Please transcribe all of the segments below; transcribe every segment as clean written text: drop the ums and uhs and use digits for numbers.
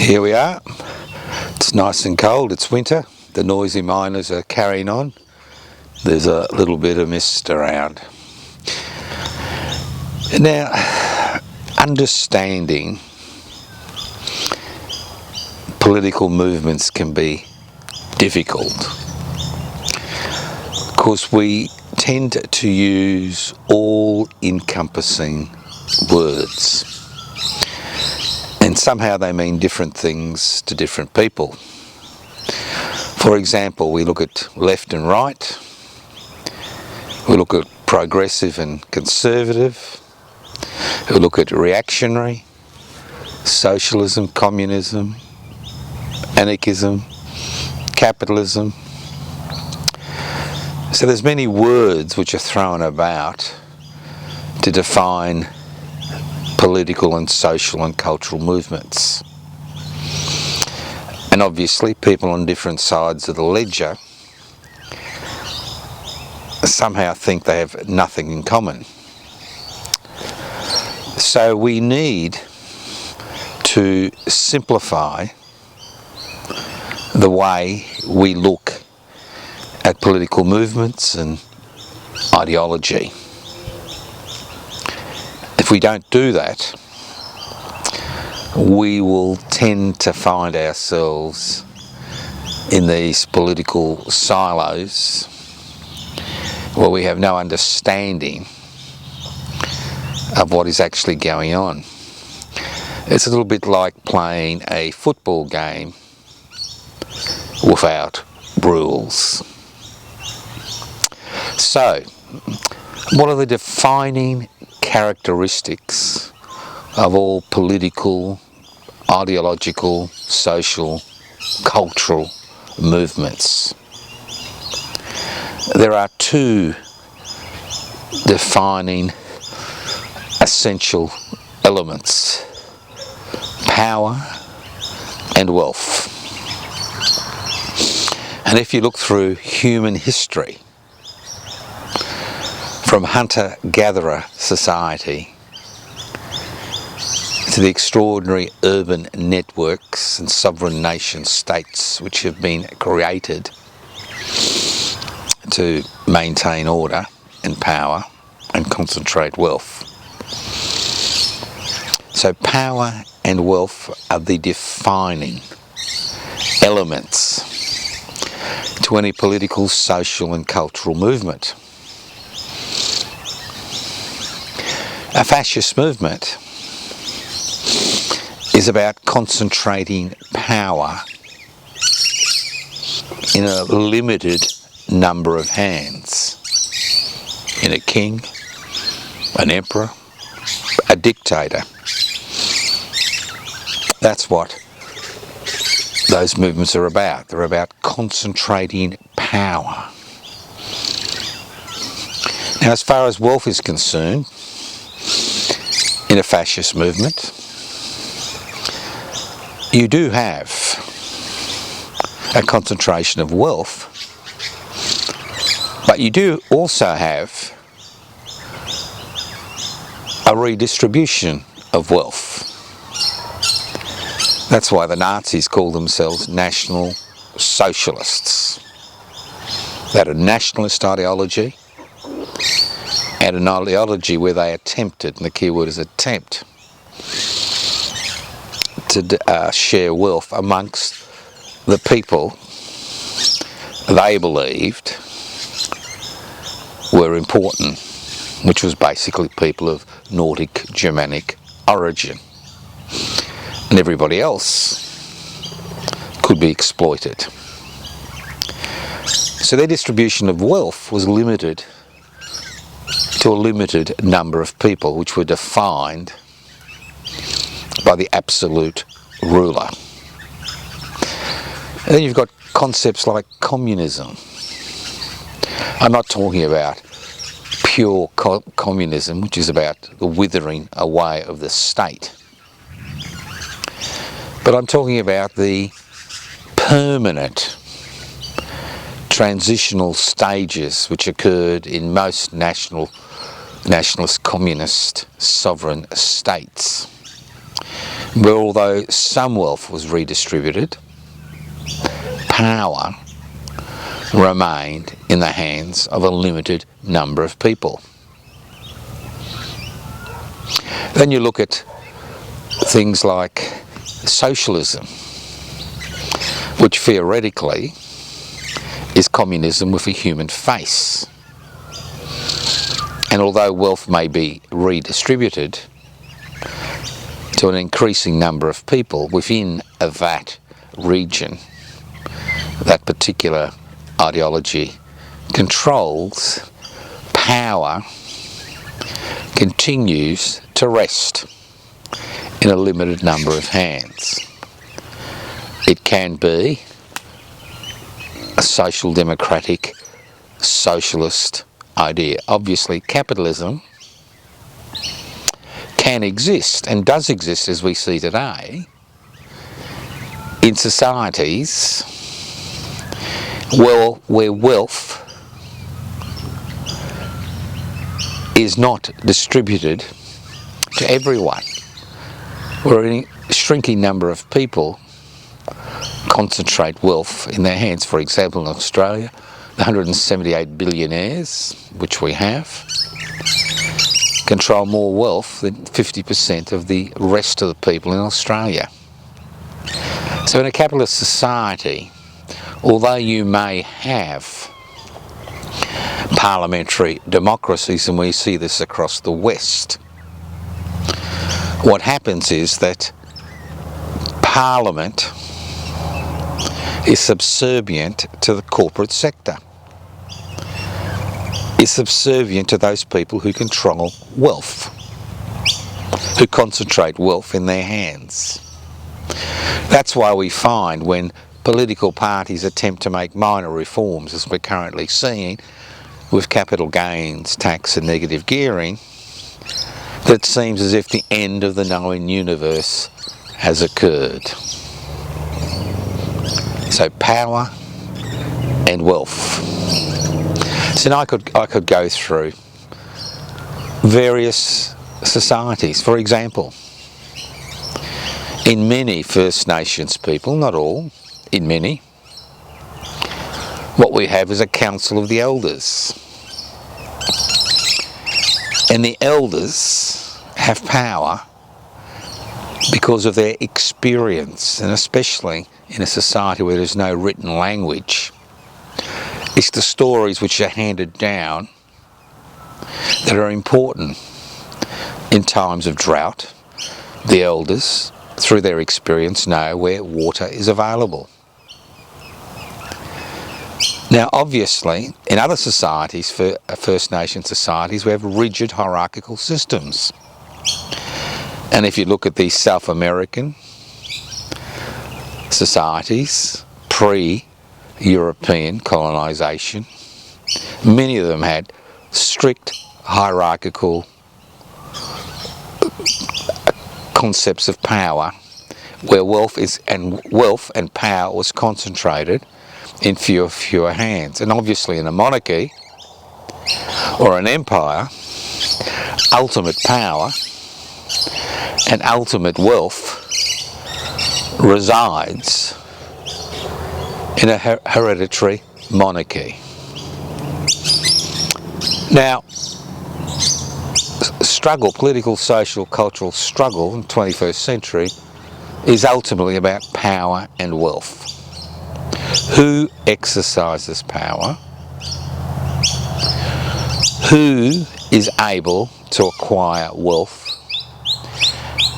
Here we are. It's nice and cold, it's winter. The noisy miners are carrying on. There's a little bit of mist around. Now, understanding political movements can be difficult because we tend to use all-encompassing words, and somehow they mean different things to different people. For example, we look at left and right, we look at progressive and conservative, we look at reactionary, socialism, communism, anarchism, capitalism. So there's many words which are thrown about to define political and social and cultural movements. And obviously people on different sides of the ledger somehow think they have nothing in common. So we need to simplify the way we look at political movements and ideology. If we don't do that, we will tend to find ourselves in these political silos where we have no understanding of what is actually going on. It's a little bit like playing a football game without rules. So, what are the defining characteristics of all political, ideological, social, cultural movements? There are two defining essential elements: power and wealth. And if you look through human history, from hunter-gatherer society to the extraordinary urban networks and sovereign nation states which have been created to maintain order and power and concentrate wealth. So power and wealth are the defining elements to any political, social and cultural movement. A fascist movement is about concentrating power in a limited number of hands, in a king, an emperor, a dictator. That's what those movements are about. They're about concentrating power. Now, as far as wealth is concerned, in a fascist movement, you do have a concentration of wealth, but you do also have a redistribution of wealth. That's why the Nazis call themselves National Socialists. They had a nationalist ideology and an ideology where they attempted, and the key word is attempt, to share wealth amongst the people they believed were important, which was basically people of Nordic Germanic origin. And everybody else could be exploited. So their distribution of wealth was limited to a limited number of people, which were defined by the absolute ruler. And then you've got concepts like communism. I'm not talking about pure communism, which is about the withering away of the state. But I'm talking about the permanent transitional stages which occurred in most nationalist communist sovereign states, where although some wealth was redistributed, power remained in the hands of a limited number of people. Then you look at things like socialism, which theoretically is communism with a human face. And although wealth may be redistributed to an increasing number of people within that region, that particular ideology controls, power continues to rest in a limited number of hands. It can be a social democratic, socialist idea. Obviously, capitalism can exist and does exist, as we see today, in societies where wealth is not distributed to everyone, where a shrinking number of people concentrate wealth in their hands. For example, in Australia, the 178 billionaires, which we have, control more wealth than 50% of the rest of the people in Australia. So in a capitalist society, although you may have parliamentary democracies, and we see this across the West, what happens is that Parliament is subservient to the corporate sector, is subservient to those people who control wealth, who concentrate wealth in their hands. That's why we find when political parties attempt to make minor reforms, as we're currently seeing with capital gains tax and negative gearing, that it seems as if the end of the known universe has occurred. So power and wealth. So now I could go through various societies. For example, in many First Nations people, not all, in many, what we have is a council of the elders. And the elders have power because of their experience, and especially in a society where there's no written language. It's the stories which are handed down that are important in times of drought. The elders, through their experience, know where water is available. Now obviously, in other societies, for First Nation societies, we have rigid hierarchical systems. And if you look at these South American societies, pre-European colonisation, many of them had strict hierarchical concepts of power, where wealth and power was concentrated in fewer hands. And obviously in a monarchy or an empire, ultimate power and ultimate wealth resides in a hereditary monarchy. Now, political, social, cultural struggle in the 21st century is ultimately about power and wealth. Who exercises power? Who is able to acquire wealth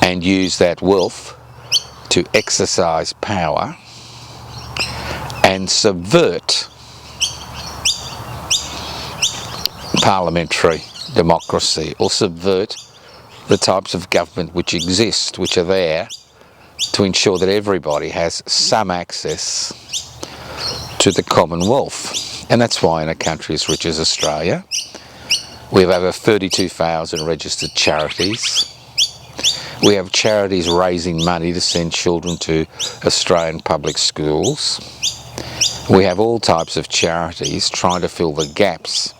and use that wealth to exercise power and subvert parliamentary democracy, or subvert the types of government which exist, which are there to ensure that everybody has some access to the Commonwealth. And that's why in a country as rich as Australia, we have over 32,000 registered charities. We have charities raising money to send children to Australian public schools. We have all types of charities trying to fill the gaps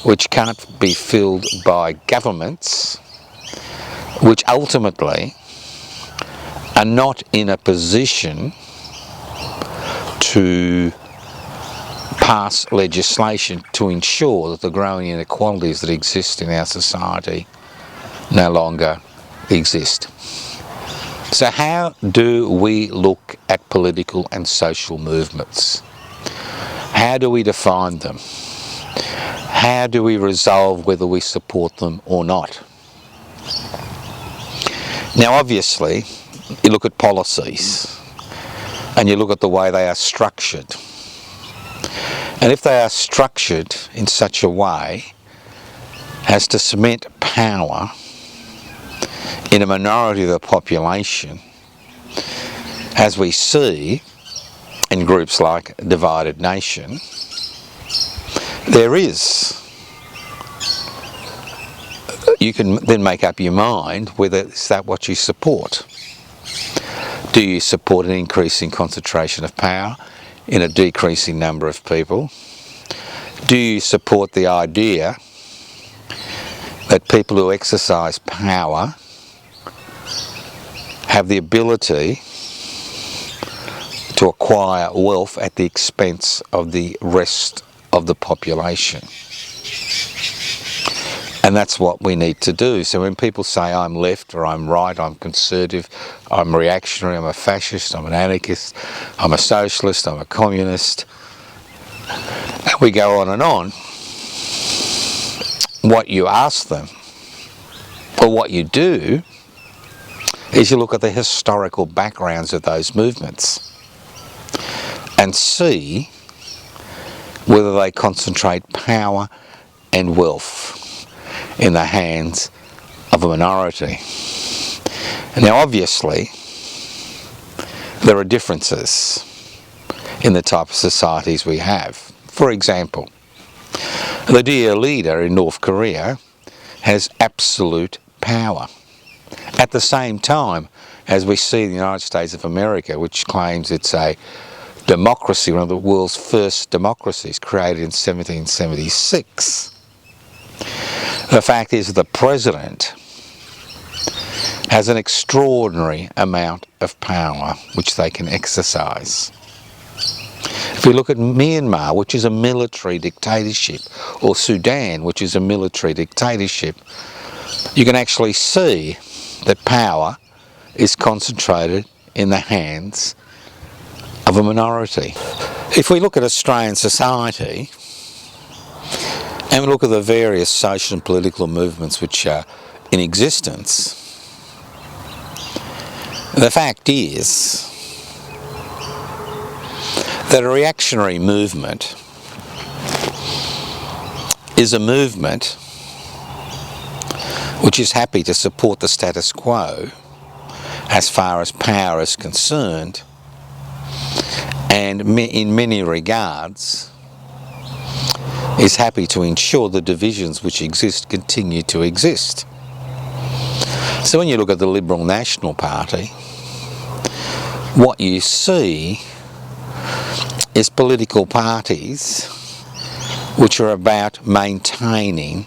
which can't be filled by governments, which ultimately are not in a position to pass legislation to ensure that the growing inequalities that exist in our society no longer exist. So how do we look at political and social movements? How do we define them? How do we resolve whether we support them or not? Now obviously, you look at policies and you look at the way they are structured. And if they are structured in such a way as to cement power in a minority of the population, as we see in groups like Divided Nation, there is, you can then make up your mind whether is that what you support. Do you support an increasing concentration of power in a decreasing number of people? Do you support the idea that people who exercise power have the ability to acquire wealth at the expense of the rest of the population? And that's what we need to do. So when people say I'm left or I'm right, I'm conservative, I'm reactionary, I'm a fascist, I'm an anarchist, I'm a socialist, I'm a communist, and we go on, what you ask them, or what you do, is you look at the historical backgrounds of those movements and see whether they concentrate power and wealth in the hands of a minority. Now obviously there are differences in the type of societies we have. For example, the dear leader in North Korea has absolute power. At the same time as we see the United States of America, which claims it's a democracy, one of the world's first democracies, created in 1776. The fact is that the president has an extraordinary amount of power which they can exercise. If we look at Myanmar, which is a military dictatorship, or Sudan, which is a military dictatorship, you can actually see that power is concentrated in the hands of a minority. If we look at Australian society, and we look at the various social and political movements which are in existence, the fact is that a reactionary movement is a movement which is happy to support the status quo as far as power is concerned, and in many regards is happy to ensure the divisions which exist continue to exist. So when you look at the Liberal National Party, what you see is political parties which are about maintaining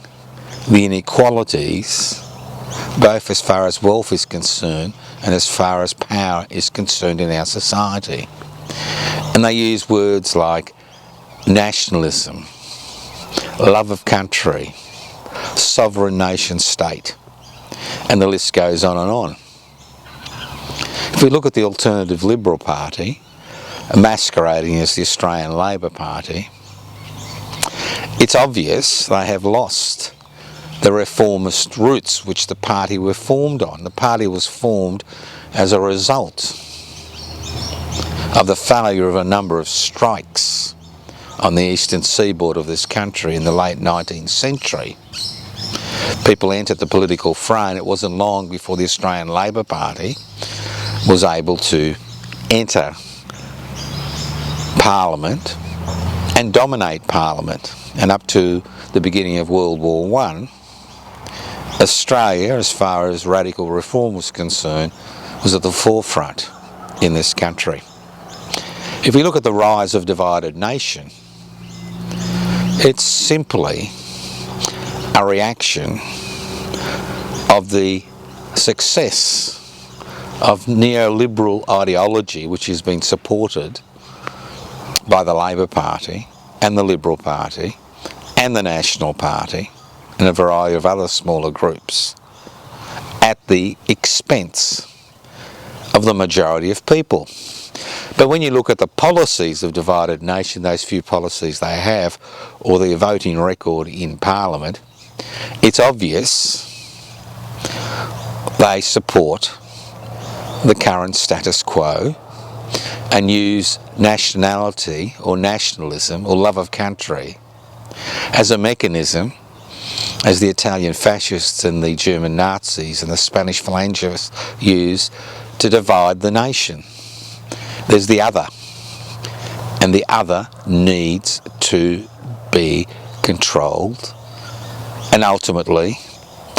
the inequalities both as far as wealth is concerned and as far as power is concerned in our society. And they use words like nationalism, love of country, sovereign nation state, and the list goes on and on. If we look at the Alternative Liberal Party, masquerading as the Australian Labor Party, it's obvious they have lost the reformist roots which the party were formed on. The party was formed as a result of the failure of a number of strikes on the eastern seaboard of this country in the late 19th century. People entered the political fray, and it wasn't long before the Australian Labor Party was able to enter Parliament and dominate Parliament. And up to the beginning of World War I, Australia, as far as radical reform was concerned, was at the forefront in this country. If we look at the rise of Divided Nation, it's simply a reaction of the success of neoliberal ideology, which has been supported by the Labor Party and the Liberal Party and the National Party and a variety of other smaller groups, at the expense of the majority of people. But when you look at the policies of divided nation, those few policies they have, or their voting record in Parliament, it's obvious they support the current status quo and use nationality or nationalism or love of country as a mechanism, as the Italian fascists and the German Nazis and the Spanish Phalangists use to divide the nation. There's the other, and the other needs to be controlled and ultimately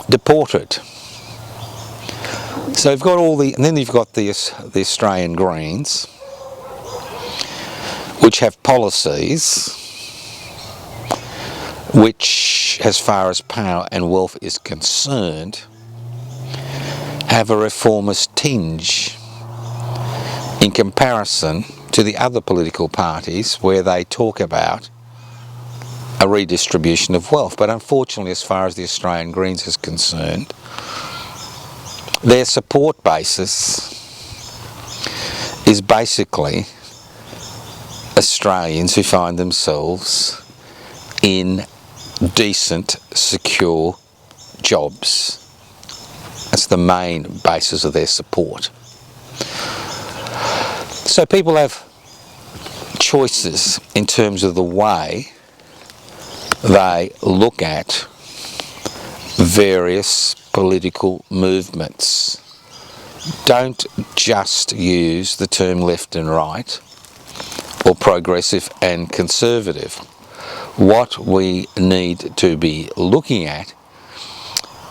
deported. So you've got all the, and then you've got the Australian Greens, which have policies which, as far as power and wealth is concerned, have a reformist tinge in comparison to the other political parties where they talk about a redistribution of wealth. But unfortunately, as far as the Australian Greens is concerned, their support basis is basically Australians who find themselves in decent, secure jobs. That's the main basis of their support. So people have choices in terms of the way they look at various political movements. Don't just use the term left and right or progressive and conservative. What we need to be looking at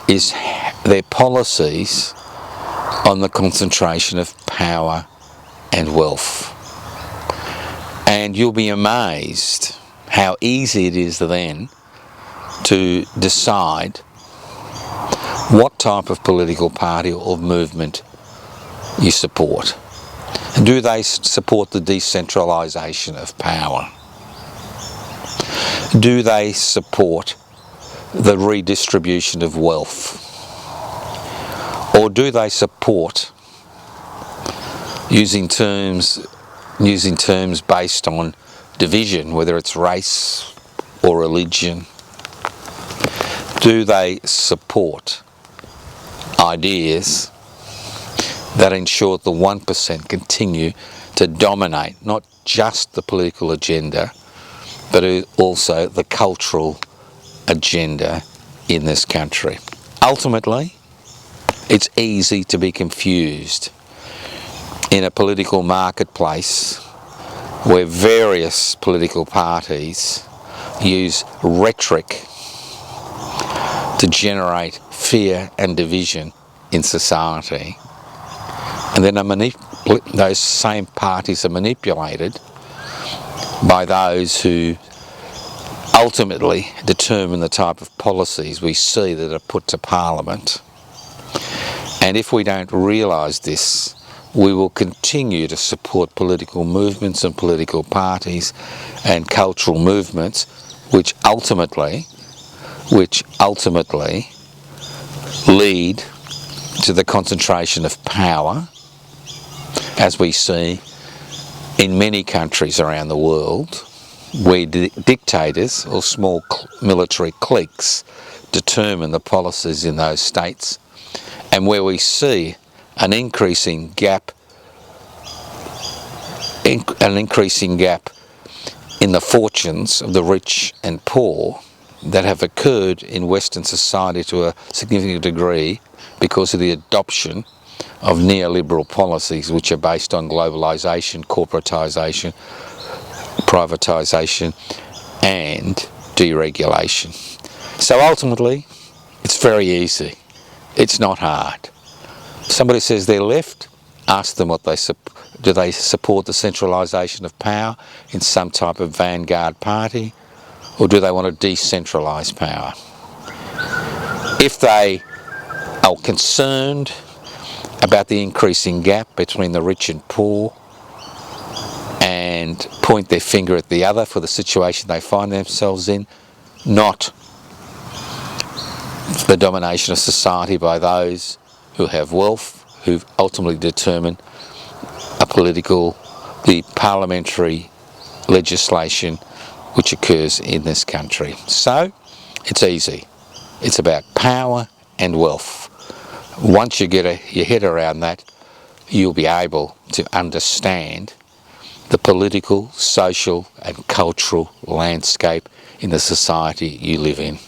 is their policies on the concentration of power and wealth. And you'll be amazed how easy it is then to decide what type of political party or movement you support. Do they support the decentralisation of power? Do they support the redistribution of wealth? Or do they support using terms based on division, whether it's race or religion? Do they support ideas that ensure the 1% continue to dominate not just the political agenda, but also the cultural agenda in this country? Ultimately, it's easy to be confused in a political marketplace where various political parties use rhetoric to generate fear and division in society, and then those same parties are manipulated by those who ultimately determine the type of policies we see that are put to Parliament. And if we don't realise this, we will continue to support political movements and political parties and cultural movements which ultimately lead to the concentration of power, as we see in many countries around the world, where dictators or small military cliques determine the policies in those states, and where we see an increasing gap in the fortunes of the rich and poor that have occurred in Western society to a significant degree because of the adoption of neoliberal policies which are based on globalisation, corporatisation, privatisation and deregulation. So ultimately, it's very easy. It's not hard. Somebody says they're left, ask them what do they support the centralisation of power in some type of vanguard party, or do they want to decentralise power? If they are concerned about the increasing gap between the rich and poor, and point their finger at the other for the situation they find themselves in, not the domination of society by those who have wealth, who ultimately determine the parliamentary legislation which occurs in this country. So, it's easy. It's about power and wealth. Once you get your head around that, you'll be able to understand the political, social and cultural landscape in the society you live in.